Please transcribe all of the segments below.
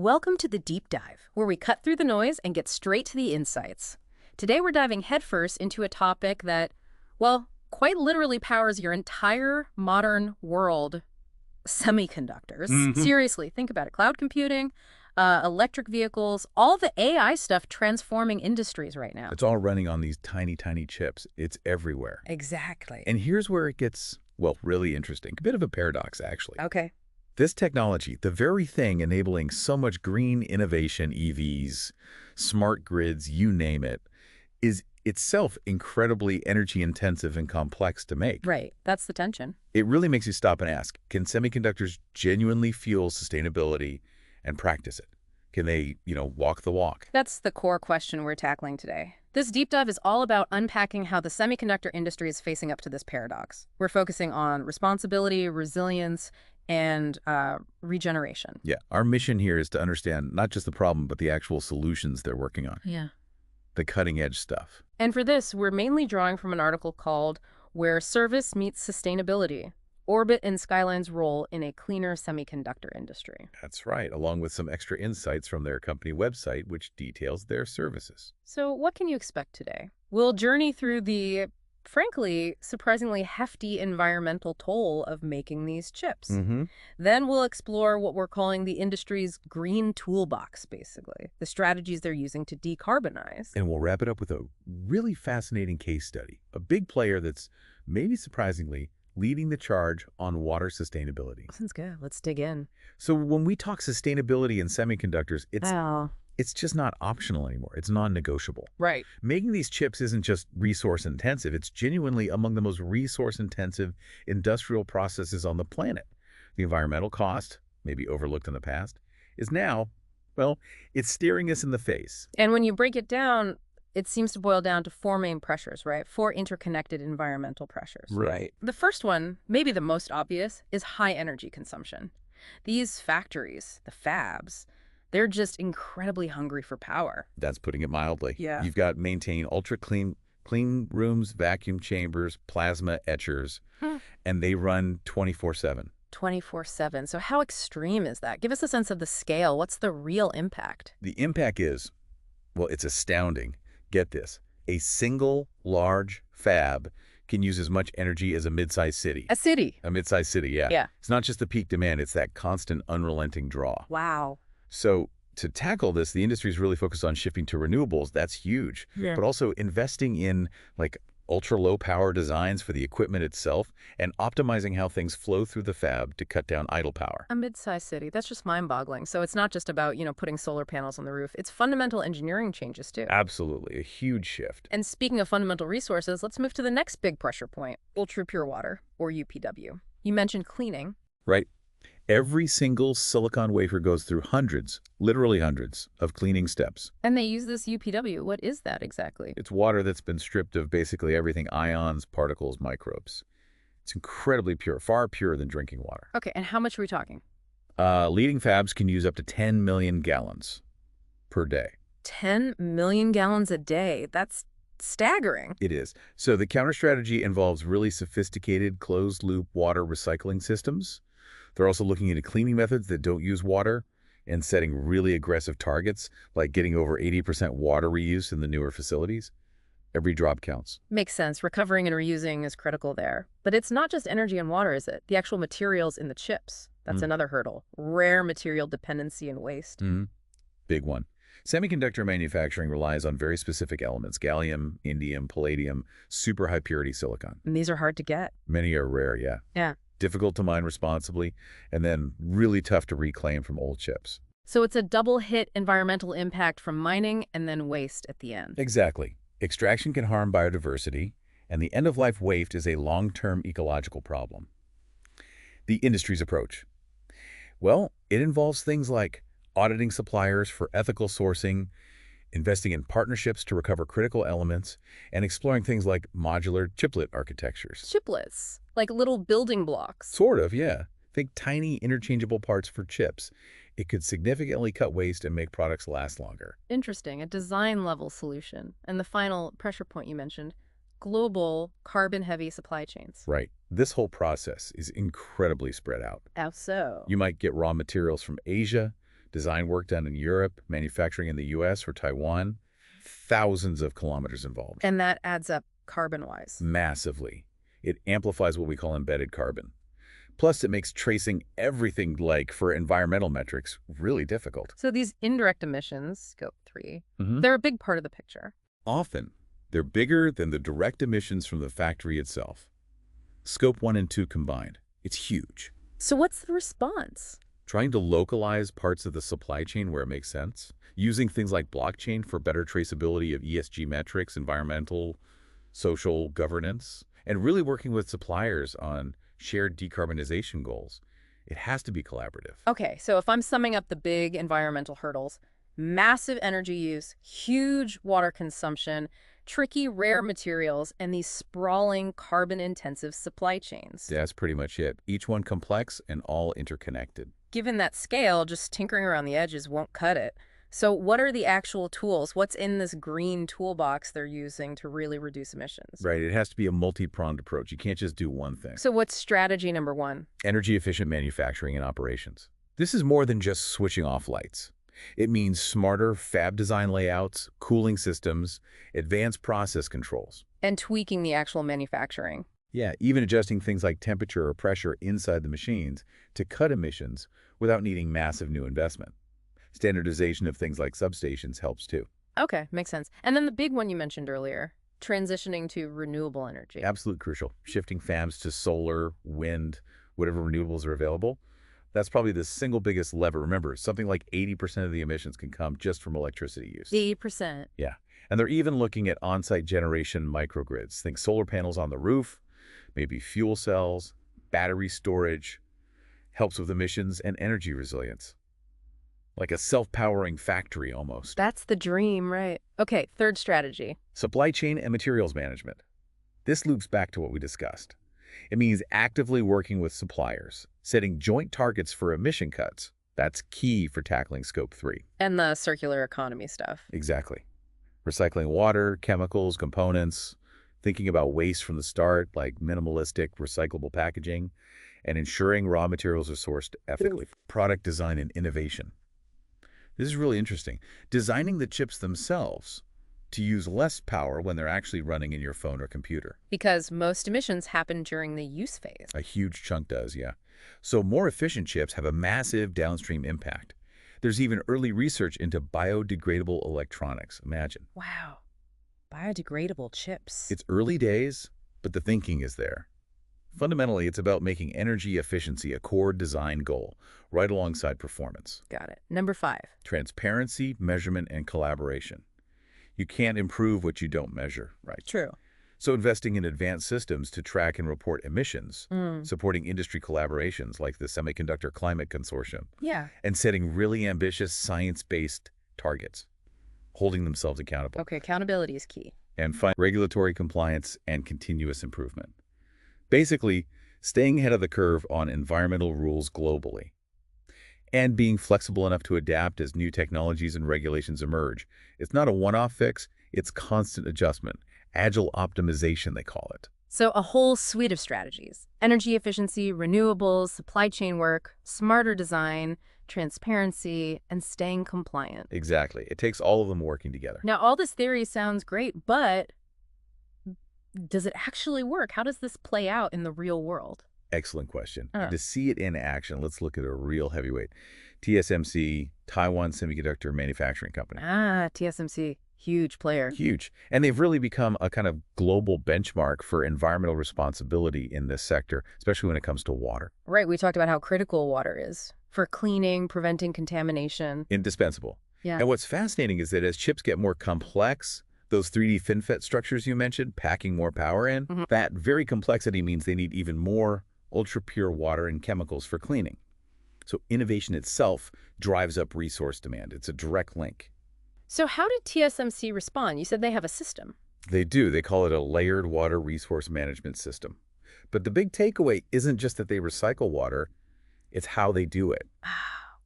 Welcome to the Deep Dive, where we cut through the noise and get straight to the insights. Today we're diving headfirst into a topic that, well, quite literally powers your entire modern world: semiconductors. Seriously, think about it. Cloud computing, electric vehicles, all the AI stuff transforming industries right now. It's all running on these tiny, tiny chips. It's everywhere. Exactly. And here's where it gets, well, really interesting. A bit of a paradox, actually. Okay. This technology, the very thing enabling so much green innovation, EVs, smart grids, you name it, is itself incredibly energy intensive and complex to make. Right. That's the tension. It really makes you stop and ask, can semiconductors genuinely fuel sustainability and practice it? Can they, walk the walk? That's the core question we're tackling today. This deep dive is all about unpacking how the semiconductor industry is facing up to this paradox. We're focusing on responsibility, resilience, and regeneration. Yeah, our mission here is to understand not just the problem, but the actual solutions they're working on. Yeah. The cutting edge stuff. And for this, we're mainly drawing from an article called Where Service Meets Sustainability: Orbit and Skyline's Role in a Cleaner Semiconductor Industry. That's right, along with some extra insights from their company website, which details their services. So what can you expect today? We'll journey through the, frankly, surprisingly hefty environmental toll of making these chips. Then we'll explore what we're calling the industry's green toolbox, basically, the strategies they're using to decarbonize. And we'll wrap it up with a really fascinating case study, a big player that's maybe surprisingly leading the charge on water sustainability. Sounds good. Let's dig in. So when we talk sustainability in semiconductors, it's just not optional anymore. It's non-negotiable. Right. Making these chips isn't just resource intensive. It's genuinely among the most resource intensive industrial processes on the planet. The environmental cost, maybe overlooked in the past, is now, well, it's staring us in the face. And when you break it down, it seems to boil down to four main pressures, right? Four interconnected environmental pressures. Right. The first one, maybe the most obvious, is high energy consumption. These factories, the fabs, they're just incredibly hungry for power. That's putting it mildly. Yeah. You've got maintain ultra clean rooms, vacuum chambers, plasma etchers, and they run 24/7. 24/7. So how extreme is that? Give us a sense of the scale. What's the real impact? The impact is, well, it's astounding. Get this. A single large fab can use as much energy as a mid-sized city. A city. A mid-sized city, yeah. Yeah. It's not just the peak demand, it's that constant unrelenting draw. Wow. So to tackle this, the industry is really focused on shifting to renewables. That's huge. Yeah. But also investing in ultra-low power designs for the equipment itself and optimizing how things flow through the fab to cut down idle power. A mid-sized city. That's just mind-boggling. So it's not just about, putting solar panels on the roof. It's fundamental engineering changes, too. Absolutely. A huge shift. And speaking of fundamental resources, let's move to the next big pressure point: ultra-pure water, or UPW. You mentioned cleaning. Right. Every single silicon wafer goes through hundreds, literally hundreds, of cleaning steps. And they use this UPW. What is that exactly? It's water that's been stripped of basically everything: ions, particles, microbes. It's incredibly pure, far purer than drinking water. Okay, and how much are we talking? Leading fabs can use up to 10 million gallons per day. 10 million gallons a day. That's staggering. It is. So the counter strategy involves really sophisticated closed-loop water recycling systems. They're also looking into cleaning methods that don't use water and setting really aggressive targets, like getting over 80% water reuse in the newer facilities. Every drop counts. Makes sense. Recovering and reusing is critical there. But it's not just energy and water, is it? The actual materials in the chips. That's another hurdle. Rare material dependency and waste. Big one. Semiconductor manufacturing relies on very specific elements: gallium, indium, palladium, super high purity silicon. And these are hard to get. Many are rare, yeah. Yeah. Difficult to mine responsibly, and then really tough to reclaim from old chips. So it's a double hit environmental impact from mining and then waste at the end. Exactly. Extraction can harm biodiversity, and the end-of-life waste is a long-term ecological problem. The industry's approach. Well, it involves things like auditing suppliers for ethical sourcing, investing in partnerships to recover critical elements, and exploring things like modular chiplet architectures. Chiplets, like little building blocks. Sort of, yeah. Think tiny interchangeable parts for chips. It could significantly cut waste and make products last longer. Interesting, a design-level solution. And the final pressure point you mentioned, global carbon-heavy supply chains. Right. This whole process is incredibly spread out. How so? You might get raw materials from Asia, Design work done in Europe, manufacturing in the US or Taiwan, thousands of kilometers involved. And that adds up carbon-wise. Massively. It amplifies what we call embedded carbon. Plus, it makes tracing everything, like for environmental metrics, really difficult. So these indirect emissions, Scope 3, Mhm. they're a big part of the picture. Often, they're bigger than the direct emissions from the factory itself. Scope 1 and 2 combined. It's huge. So what's the response? Trying to localize parts of the supply chain where it makes sense, using things like blockchain for better traceability of ESG metrics, environmental, social governance, and really working with suppliers on shared decarbonization goals. It has to be collaborative. Okay, so if I'm summing up the big environmental hurdles, massive energy use, huge water consumption, tricky rare materials, and these sprawling carbon-intensive supply chains. That's pretty much it. Each one complex and all interconnected. Given that scale, just tinkering around the edges won't cut it. So what are the actual tools? What's in this green toolbox they're using to really reduce emissions? Right, it has to be a multi-pronged approach. You can't just do one thing. So what's strategy number 1? Energy-efficient manufacturing and operations. This is more than just switching off lights. It means smarter fab design layouts, cooling systems, advanced process controls. And tweaking the actual manufacturing. Yeah, even adjusting things like temperature or pressure inside the machines to cut emissions without needing massive new investment. Standardization of things like substations helps too. Okay, makes sense. And then the big one you mentioned earlier, transitioning to renewable energy. Absolutely crucial. Shifting fabs to solar, wind, whatever renewables are available. That's probably the single biggest lever. Remember, something like 80% of the emissions can come just from electricity use. 80%. Yeah. And they're even looking at on-site generation microgrids. Think solar panels on the roof, maybe fuel cells, battery storage, helps with emissions and energy resilience. Like a self-powering factory almost. That's the dream, right? Okay, third strategy. Supply chain and materials management. This loops back to what we discussed. It means actively working with suppliers, setting joint targets for emission cuts. That's key for tackling Scope 3. And the circular economy stuff. Exactly. Recycling water, chemicals, components, thinking about waste from the start, like minimalistic, recyclable packaging, and ensuring raw materials are sourced ethically. Product design and innovation. This is really interesting. Designing the chips themselves to use less power when they're actually running in your phone or computer. Because most emissions happen during the use phase. A huge chunk does, yeah. So more efficient chips have a massive downstream impact. There's even early research into biodegradable electronics. Imagine. Wow. Biodegradable chips. It's early days, but the thinking is there. Fundamentally, it's about making energy efficiency a core design goal, right alongside performance. Got it. Number 5. Transparency, measurement, and collaboration. You can't improve what you don't measure, right? True. So investing in advanced systems to track and report emissions, supporting industry collaborations like the Semiconductor Climate Consortium, Yeah. and setting really ambitious science-based targets, holding themselves accountable, Okay, accountability is key. and find regulatory compliance and continuous improvement. Basically, staying ahead of the curve on environmental rules globally, and being flexible enough to adapt as new technologies and regulations emerge. It's not a one-off fix, it's constant adjustment. Agile optimization, they call it. So a whole suite of strategies. Energy efficiency, renewables, supply chain work, smarter design, transparency, and staying compliant. Exactly. It takes all of them working together. Now, all this theory sounds great, but does it actually work? How does this play out in the real world? Excellent question. And to see it in action, let's look at a real heavyweight. TSMC, Taiwan Semiconductor Manufacturing Company. TSMC, huge player. Huge. And they've really become a kind of global benchmark for environmental responsibility in this sector, especially when it comes to water. Right, we talked about how critical water is for cleaning, preventing contamination. Indispensable. Yeah. And what's fascinating is that as chips get more complex, those 3D FinFET structures you mentioned, packing more power in, that very complexity means they need even more ultra-pure water and chemicals for cleaning. So innovation itself drives up resource demand. It's a direct link. So how did TSMC respond? You said they have a system. They do. They call it a layered water resource management system. But the big takeaway isn't just that they recycle water, it's how they do it.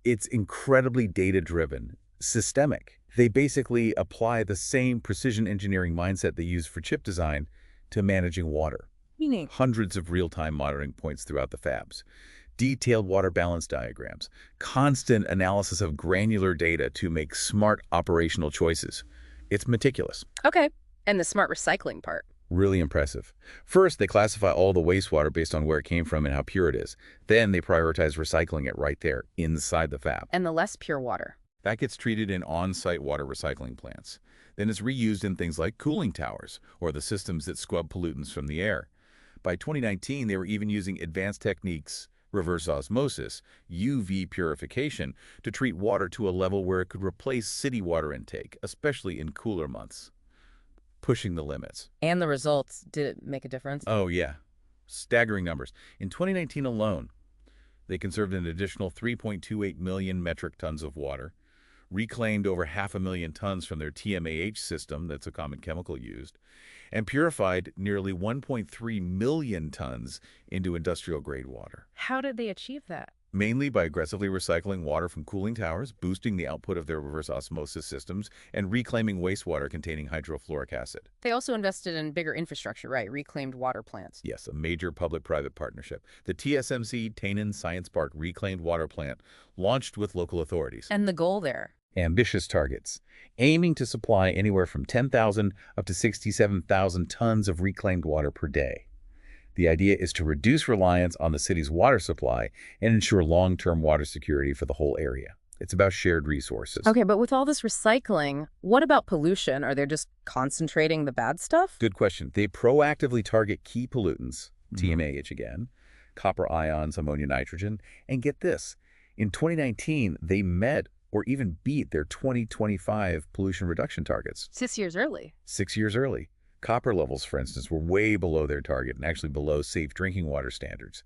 It's incredibly data-driven, systemic. They basically apply the same precision engineering mindset they use for chip design to managing water. Meaning? Hundreds of real-time monitoring points throughout the fabs. detailed water balance diagrams, constant analysis of granular data to make smart operational choices. It's meticulous. Okay. And the smart recycling part. Really impressive. First, they classify all the wastewater based on where it came from and how pure it is. Then they prioritize recycling it right there inside the fab. And the less pure water. That gets treated in on-site water recycling plants. Then it's reused in things like cooling towers or the systems that scrub pollutants from the air. By 2019, they were even using advanced techniques, reverse osmosis, UV purification, to treat water to a level where it could replace city water intake, especially in cooler months. Pushing the limits. And the results, did it make a difference? Oh, yeah. Staggering numbers. In 2019 alone, they conserved an additional 3.28 million metric tons of water, reclaimed over 500,000 tons from their TMAH system, that's a common chemical used, and purified nearly 1.3 million tons into industrial-grade water. How did they achieve that? Mainly by aggressively recycling water from cooling towers, boosting the output of their reverse osmosis systems, and reclaiming wastewater containing hydrofluoric acid. They also invested in bigger infrastructure, right? Reclaimed water plants. Yes, a major public-private partnership. The TSMC Tainan Science Park Reclaimed Water Plant launched with local authorities. And the goal there? Ambitious targets, aiming to supply anywhere from 10,000 up to 67,000 tons of reclaimed water per day. The idea is to reduce reliance on the city's water supply and ensure long-term water security for the whole area. It's about shared resources. Okay, but with all this recycling, what about pollution? Are they just concentrating the bad stuff? Good question. They proactively target key pollutants, TMAH again, copper ions, ammonia, nitrogen, and get this. In 2019, they met or even beat their 2025 pollution reduction targets. 6 years early. 6 years early. Copper levels, for instance, were way below their target and actually below safe drinking water standards.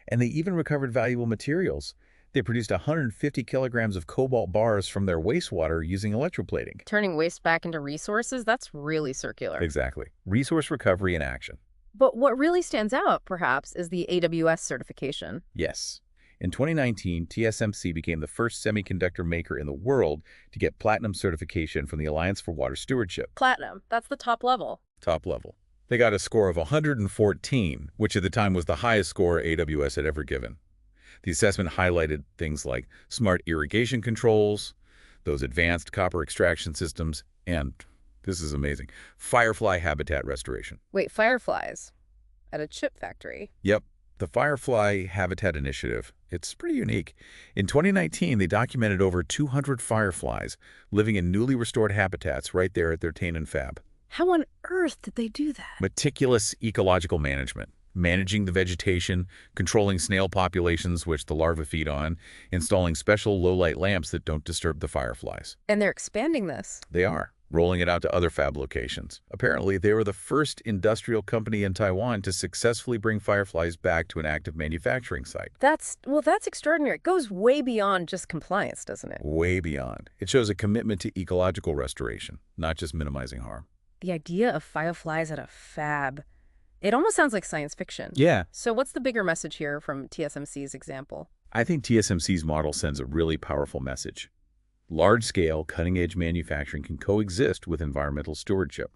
And they even recovered valuable materials. They produced 150 kilograms of cobalt bars from their wastewater using electroplating. Turning waste back into resources, that's really circular. Exactly. Resource recovery in action. But what really stands out, perhaps, is the AWS certification. Yes. In 2019, TSMC became the first semiconductor maker in the world to get platinum certification from the Alliance for Water Stewardship. Platinum, that's the top level. Top level. They got a score of 114, which at the time was the highest score AWS had ever given. The assessment highlighted things like smart irrigation controls, those advanced copper extraction systems, and, this is amazing, firefly habitat restoration. Wait, fireflies? At a chip factory? Yep. The Firefly Habitat Initiative. It's pretty unique. In 2019, they documented over 200 fireflies living in newly restored habitats right there at their Tainan fab. How on earth did they do that? Meticulous ecological management. Managing the vegetation, controlling snail populations, which the larvae feed on, installing special low-light lamps that don't disturb the fireflies. And they're expanding this. They are. Rolling it out to other fab locations. Apparently, they were the first industrial company in Taiwan to successfully bring fireflies back to an active manufacturing site. That's extraordinary. It goes way beyond just compliance, doesn't it? Way beyond. It shows a commitment to ecological restoration, not just minimizing harm. The idea of fireflies at a fab, it almost sounds like science fiction. Yeah. So what's the bigger message here from TSMC's example? I think TSMC's model sends a really powerful message. Large-scale, cutting-edge manufacturing can coexist with environmental stewardship.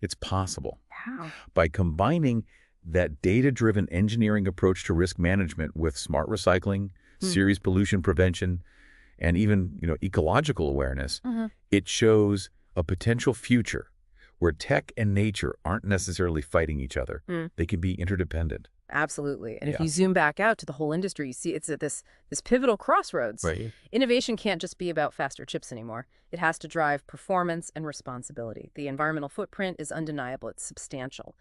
It's possible. How? By combining that data-driven engineering approach to risk management with smart recycling, serious pollution prevention, and even, ecological awareness, it shows a potential future where tech and nature aren't necessarily fighting each other. They can be interdependent. Absolutely. And if you zoom back out to the whole industry, you see it's at this pivotal crossroads. Right. Innovation can't just be about faster chips anymore. It has to drive performance and responsibility. The environmental footprint is undeniable. It's substantial.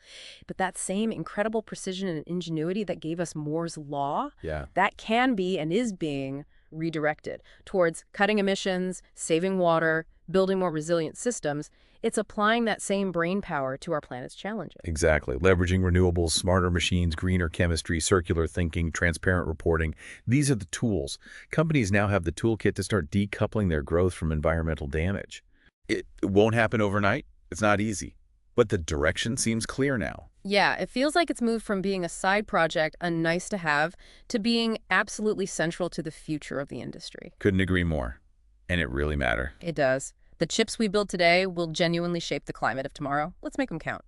But that same incredible precision and ingenuity that gave us Moore's Law, that can be and is being redirected towards cutting emissions, saving water, building more resilient systems. It's applying that same brain power to our planet's challenges. Exactly. Leveraging renewables, smarter machines, greener chemistry, circular thinking, transparent reporting. These are the tools. Companies now have the toolkit to start decoupling their growth from environmental damage. It won't happen overnight. It's not easy. But the direction seems clear now. Yeah, it feels like it's moved from being a side project, a nice to have, to being absolutely central to the future of the industry. Couldn't agree more. And it really matters. It does. The chips we build today will genuinely shape the climate of tomorrow. Let's make them count.